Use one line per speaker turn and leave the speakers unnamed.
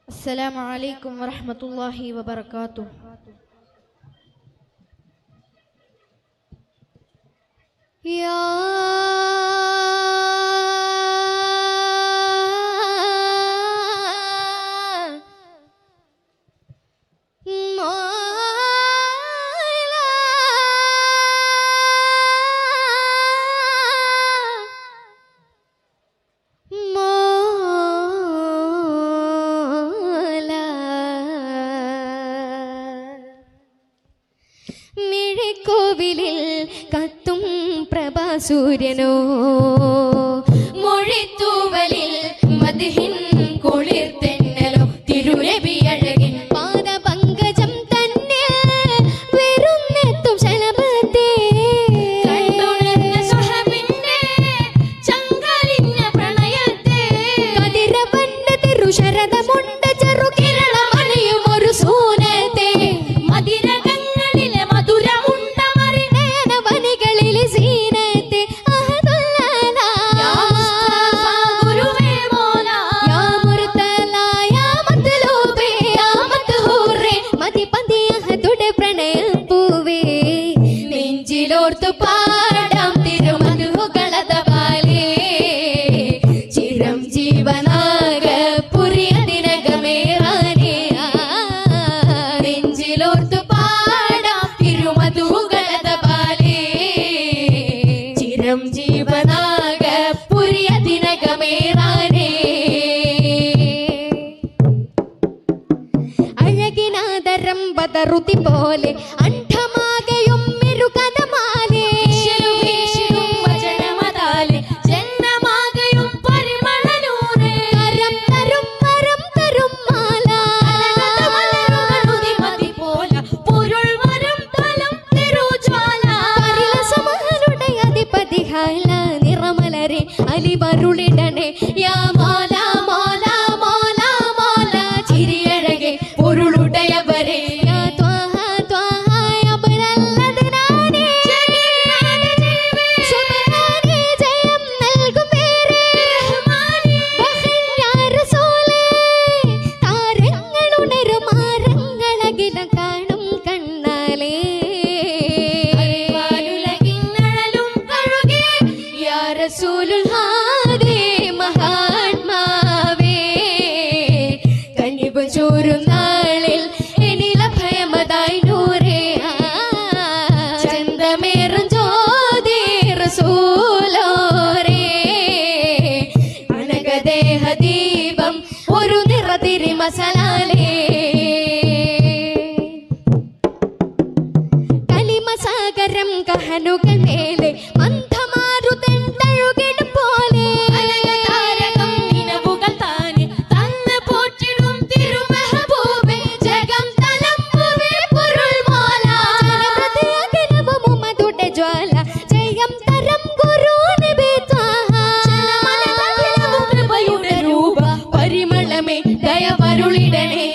السلام عليكم ورحمة الله وبركاته. يا കോവിലിൽ കത്തും പ്രഭാസൂര്യനോ മൊഴിത്തൂവലിൽ മദ്ഹിൻ കുളിർതെന്നലോ തിരുനബി അഴകിൻ പാദപങ്കജം തന്നെ വെറുന്നെത്തും ശലഭത്തെ കണ്ടുണർന്ന സ്വഹബിന്റെ ചങ്കലിഞ്ഞ പ്രണയത്തെ കതിരവണ്ട തിരുശരദമുണ്ട ചെറുകിരണമണിയും ഒരു സൂനത്തെ മതിര പാടാം തിരുമധുകളതപാലേ ചിരം ജീവനാക പുരിയതിനകമേറാനേ നെഞ്ചിലോർത്തു പാടാം തിരുമധുകളതപാലേ ചിരം ജീവനാക പുരിയതിനകമേറാനേ അഴകിനാദരം ബദറുതി പോലെ അണ്ഡമാകയും നിറമലരെ അലിവരുളിടണേ യാ മോല മോല മോല മോല ചിരിയഴകെ പൊരുളുടയവരെ യാ ത്വാഹ ത്വാഹ അബ്രല്ലദനാനേ സുബ്ഹാനേ ജയം നൽകും പേരേ റഹ്മാനേ ബഖിൻ യാ റസൂലേ താരങ്ങളുണരും ആരങ്ങളകിലം കാണും കണ്ണാലേ റസൂലുൽ ഹാദി മഹാത്മാവേ കനിവ് ചോരും നാളിൽ എന്നില ഭയമതായി നൂറേ ചന്തമേറും ജ്യോതി റസൂലോരേ അനഘദേഹ ദീപം ഒരു നിറതിരി മസലാലേ കലിമസാഗരം കഹനുകൾ മേലെ പരിമളമേ ദയവരുളിടണേ